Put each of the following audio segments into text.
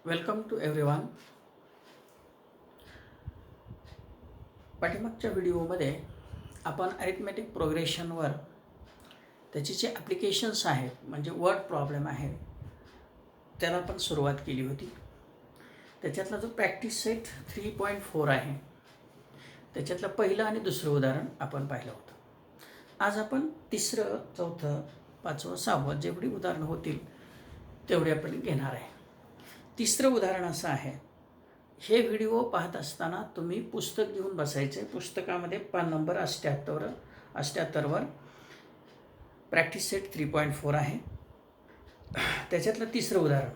Welcome to everyone. पाठीमागच्या व्हिडिओमध्ये आपण अरिथमेटिक प्रोग्रेशनवर त्याचे जे ॲप्लिकेशन्स आहेत म्हणजे वर्ड प्रॉब्लेम आहे त्याला आपण सुरुवात केली होती. त्याच्यातला जो प्रॅक्टिस सेट 3.4 आहे त्याच्यातलं पहिलं आणि दुसरं उदाहरण आपण पाहिलं होतं. आज आपण तिसरं, चौथं, पाचवं, सहावं जेवढी उदाहरणं होतील तेवढी आपण घेणार आहे. तिसरं उदाहरण असं आहे, हे व्हिडिओ पाहत असताना तुम्ही पुस्तक घेऊन बसायचे. पुस्तकामध्ये पान नंबर 88वर प्रॅक्टिस सेट 3.4 आहे. त्याच्यातलं तिसरं उदाहरण,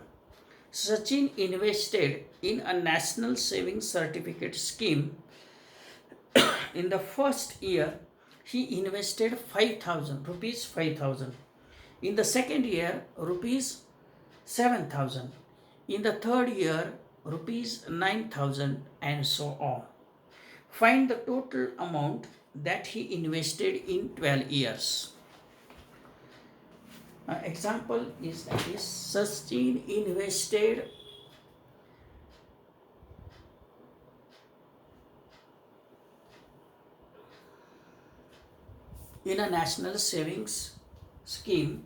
Sachin invested in a national saving certificate scheme. In the first year he invested ₹5,000. In the second year, ₹7,000. In the third year, ₹9,000, and so on. Find the total amount that he invested in 12 years. Example is that is Sachin invested in a national savings scheme.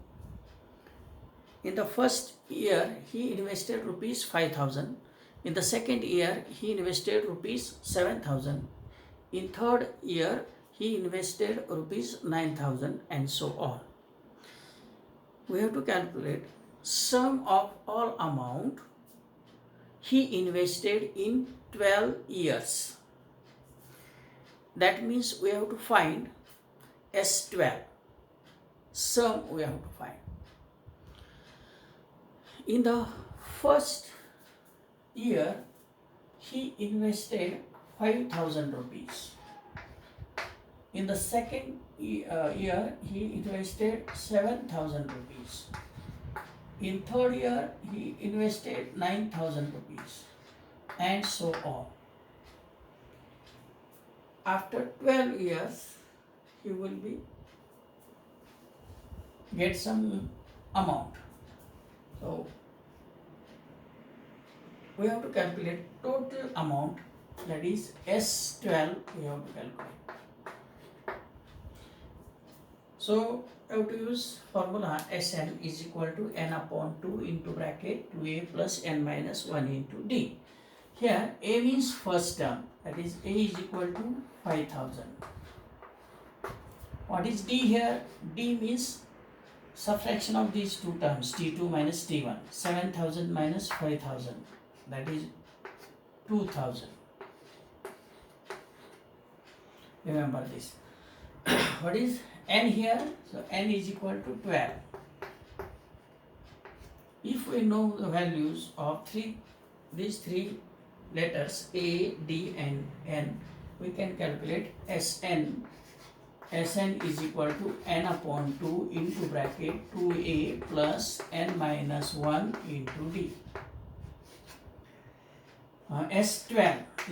In the first year, he invested ₹5,000. In the second year, he invested ₹7,000. In third year, he invested ₹9,000, and so on. We have to calculate sum of all amount he invested in 12 years. That means we have to find S12. Sum we have to find. In the first year, he invested ₹5,000. In the second year, he invested ₹7,000. In third year, he invested ₹9,000, and so on. After 12 years, he will get some amount. So we have to calculate total amount, that is S12 we have to calculate. So I have to use formula Sn is equal to n upon 2 into bracket 2a plus n minus 1 into d. Here a means first term, that is a is equal to 5,000. What is d here? D means subtraction of these two terms, t2 minus t1. 7,000 minus 5,000, that is 2,000. Remember this. What is n here? So n is equal to 12. If we know the values of these three letters a, d, and n, we can calculate Sn. Sn is equal to n upon 2 into bracket 2a plus n minus 1 into d. S12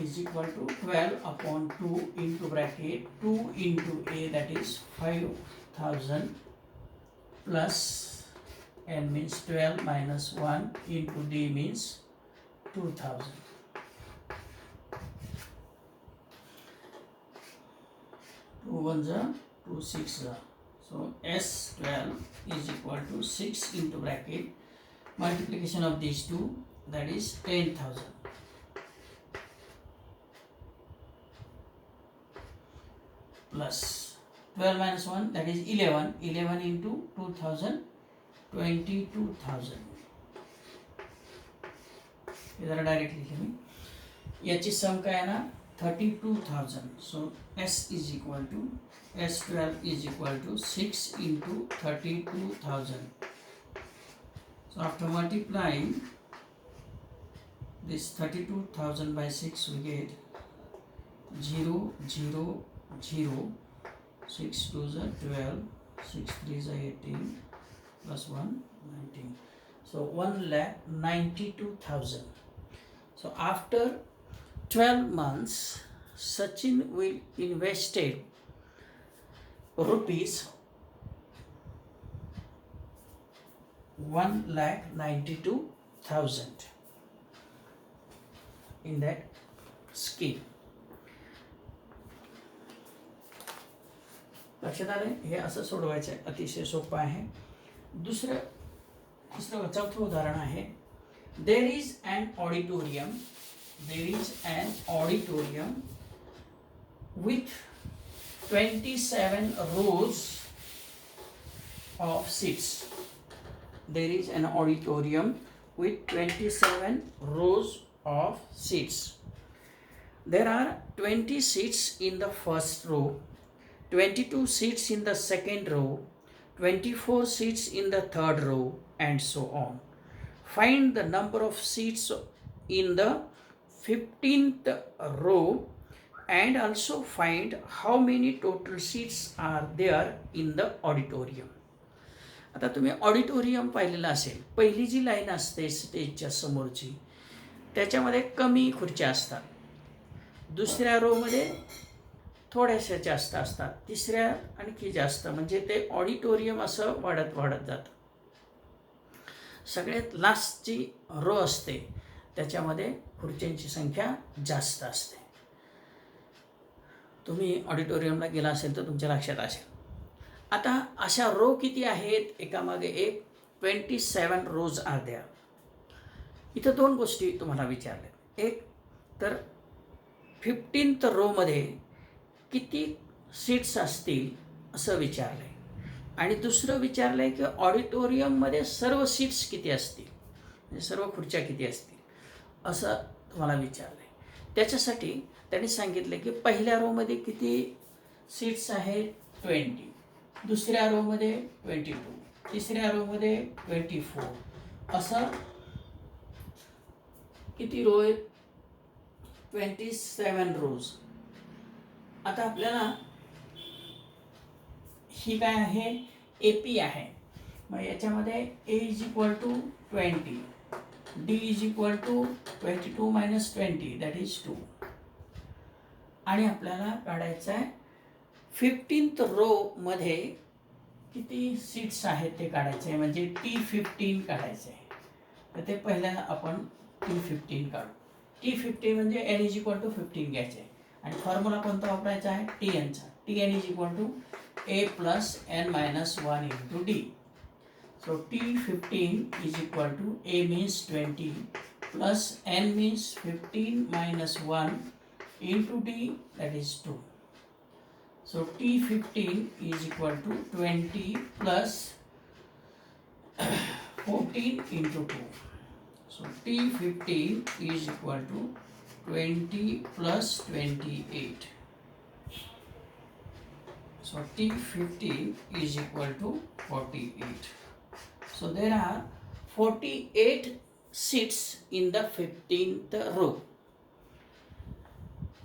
is equal to 12 upon 2 into bracket 2 into a, that is 5,000, plus n means 12 minus 1 into d means 2,000. 2 1s are 2 6s are. So S12 is equal to 6 into bracket multiplication of these two, that is 10,000, plus 12 minus 1, that is 11. 11 into 2,000, 22,000. इधर direct लिखे मी. याची सम काय येणार? 32,000. So S is equal to S12 is equal to 6 into 32,000. So after multiplying this 32,000 by 6, we get 0 0 0. 6 2s are 12, 6 3s are 18, plus 1 19. So 1,92,000. So after 12 months, Sachin will invested rupees 1,92,000. in that scheme. लक्षात आले? हे असं सोडवायचं आहे, अतिशय सोपं आहे. चौथं उदाहरण आहे. There is an auditorium with 27 rows of seats. There is an auditorium with 27 rows of seats. There are 20 seats in the first row, 22 seats in the second row, 24 seats in the third row, and so on. Find the number of seats in the 15th row and also find how many total seats are there in the auditorium. आता तुम्ही auditorium पाहिलेलं असेल. पहिली जी line असते स्टेजच्या समोरची, त्याच्यामध्ये कमी खुर्च्या असतात. दुसऱ्या रोमध्ये थोड्याशा जास्त असतात. तिसऱ्या आणखी जास्त. म्हणजे ते ऑडिटोरियम असं वाढत जातं. सगळ्यात लास्टची रो असते त्याच्यामध्ये खुर्च्यांची संख्या जास्त असते. तुम्ही ऑडिटोरियमला गेला असेल तर तुमच्या लक्षात असेल. आता अशा रो किती आहेत? एकामागे एक 27 रोज आर देअर. इथं दोन गोष्टी तुम्हाला विचारल्या. एक तर 15th रोमध्ये किती सीट्स असतील असं विचारलं आहे. आणि दुसरं विचारलं आहे की ऑडिटोरियममध्ये सर्व सीट्स किती असतील, म्हणजे सर्व खुर्च्या किती असतील असं तुम्हाला विचारलं आहे. त्याच्यासाठी त्यांनी सांगितलं की पहिल्या रोमध्ये किती सीट्स आहेत? 20. दुसऱ्या रोमध्ये 22. तिसऱ्या रोमध्ये 24. असं किती रो आहेत? 27 रोज. आता आपल्याला ही काय आहे? AP आहे. मग याच्यामध्ये A is equal to 20, D is equal to 22 minus 20 that is 2. आणि आपल्याला काढायचं आहे 15th रोमध्ये किती सीट्स आहेत ते काढायचं आहे, म्हणजे T15 काढायचं आहे. तर ते पहिल्यांदा आपण T15 काढू. T15 म्हणजे N इज इक्वल टू 15 घ्यायचे आहे. आणि फॉर्म्युला कोणता वापरायचा आहे? TNचा. TN is equal to A plus N minus 1 into D. So T15 is equal to A means 20 plus N means 15 minus 1 into D, that is 2. So T15 is equal to 20 plus 14 into 2. So T15 is equal to 20 plus 28. So T15 is equal to 48. So there are 48 seats in the 15th row.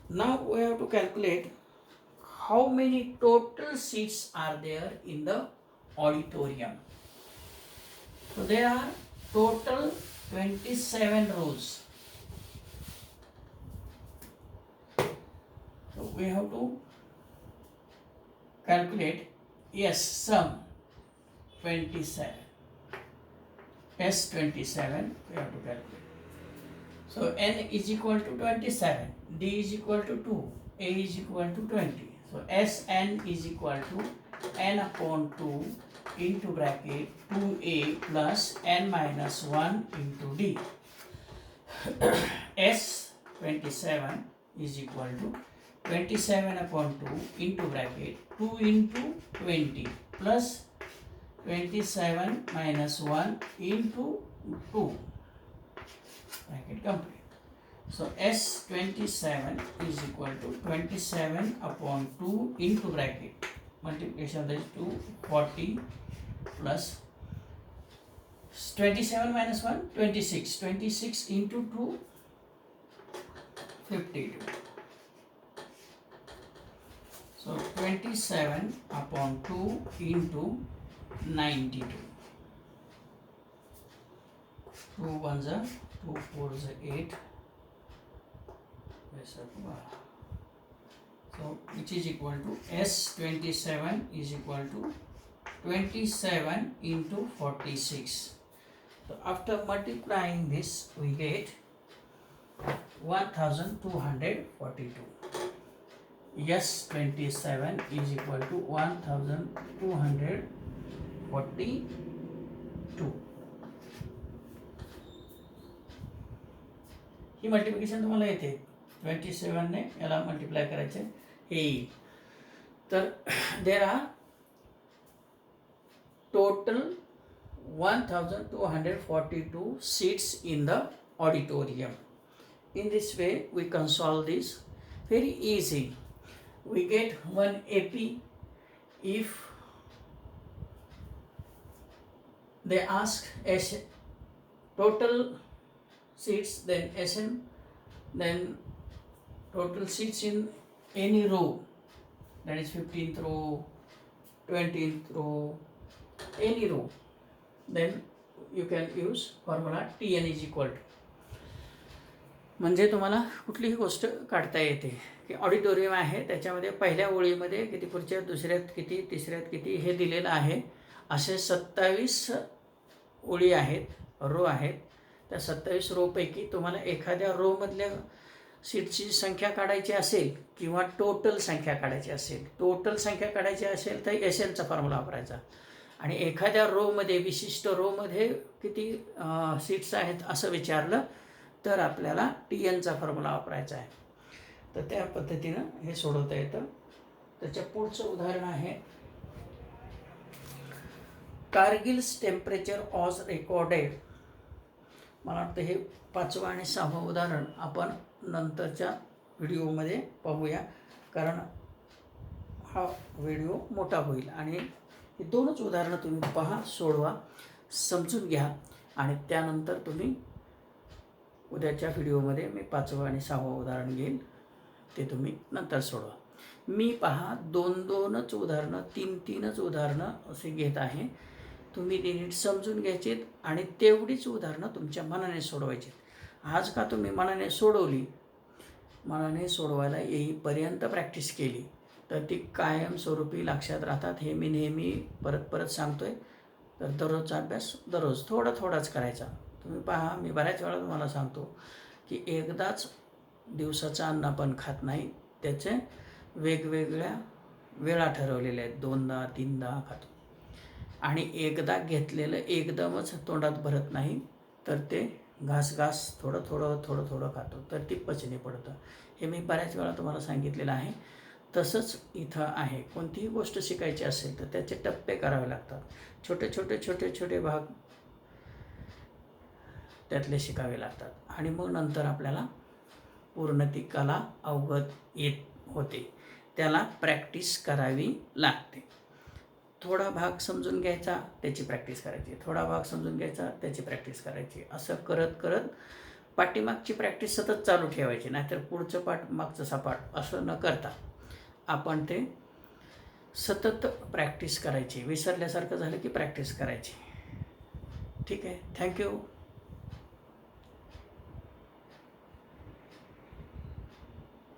Now we have to calculate how many total seats are there in the auditorium. So there are total 27 rows. So we have to calculate sum 27. S27 we have to calculate. So N is equal to 27, D is equal to 2, A is equal to 20. So Sn is equal to N upon 2 into bracket 2A plus N minus 1 into D. S27 is equal to 27 upon 2 into bracket 2 into 20 plus 27 minus 1 into 2. Bracket complete. So S27 is equal to 27 upon 2 into bracket. Multiplication that is 2, 40 plus 27 minus 1, 26. 26 into 2, 52. So 27 upon 2 into 92. 2 1s are 2 4s are 8. So which is equal to S27 is equal to 27 into 46. So after multiplying this we get 1242. S27 is equal to 1242. He multiplication तुम्हाला येते 27 ने याला multiply करायचे हे येईल. तर there are total 1242 seats in the auditorium. In this way we can solve this very easy. We get 1 AP if they ask total seats, then SN, then total seats in any row, that is 15th row, 20th row, any row, then you can use formula TN is equal to. म्हणजे तुम्हाला कुठलीही गोष्ट काढता येते की auditorium आहे, त्याच्यामध्ये पहिल्या ओळीमध्ये किती पुढच्या, दुसऱ्यात किती, तिसऱ्यात किती हे दिलेलं आहे. असे 27 ओळी आहेत, रो आहेत. त्या 27 रोपैकी तुम्हाला एखाद्या रोमधल्या सीटची संख्या काढायची असेल किंवा टोटल संख्या काढायची असेल, टोटल संख्या काढायची असेल तर SNचा फॉर्म्युला वापरायचा. आणि एखाद्या रोमध्ये, विशिष्ट रोमध्ये किती सीट्स आहेत असं विचारलं तर आपल्याला TNचा फॉर्म्युला वापरायचा आहे. तर त्या पद्धतीनं हे सोडवता येतं. त्याच्या पुढचं उदाहरण आहे, कारगिल्स टेम्परेचर वॉज रेकॉर्डेड. मला वाटतं हे 5वं आणि 6वं उदाहरण आपण नंतरच्या व्हिडिओमध्ये पाहूया, कारण हा व्हिडिओ मोठा होईल. आणि हे 2च उदाहरणं तुम्ही पहा, सोडवा, समजून घ्या आणि त्यानंतर तुम्ही उद्याच्या व्हिडिओमध्ये मी 5वं आणि 6वं उदाहरण घेईन, ते तुम्ही नंतर सोडवा. मी पहा 2-2च उदाहरणं, 3-3च उदाहरणं असे घेत आहे. तुम्ही ती नीट समजून घ्यायचीत आणि तेवढीच उदाहरणं तुमच्या मनाने सोडवायची. आज का तुम्ही मनाने सोडवली, मनाने सोडवायला येईपर्यंत प्रॅक्टिस केली तर ती कायमस्वरूपी लक्षात राहतात. हे मी नेहमी परत परत सांगतो आहे. तर दररोजचा अभ्यास दररोज थोडाच करायचा. तुम्ही पहा, मी बऱ्याच वेळा तुम्हाला सांगतो की एकदाच दिवसाचं अन्न आपण खात नाही, त्याचे वेगवेगळ्या वेळा ठरवलेल्या आहेत. 2दा-3दा खातो आणि एकदा घेतलेलं एकदमच तोंडात भरत नाही, तर ते घास थोडं खातो, तर ती पचनी पडतं. हे मी बऱ्याच वेळा तुम्हाला सांगितलेलं आहे. तसंच इथं आहे. कोणतीही गोष्ट शिकायची असेल तर त्याचे टप्पे करावे लागतात. छोटे भाग त्यातले शिकावे लागतात आणि मग नंतर आपल्याला पूर्ण ती कला अवगत येत होते. त्याला प्रॅक्टिस करावी लागते. थोडा भाग समजून घ्यायचा, त्याची प्रॅक्टिस करायची, थोडा भाग समजून घ्यायचा, त्याची प्रॅक्टिस करायची. असं करत पाठीमागची प्रॅक्टिस सतत चालू ठेवायची. नाहीतर पुढचं पाठ मागचं सपाट असं न करता आपण ते सतत प्रॅक्टिस करायची. विसरल्यासारखं झालं की प्रॅक्टिस करायची. ठीक आहे. थँक्यू.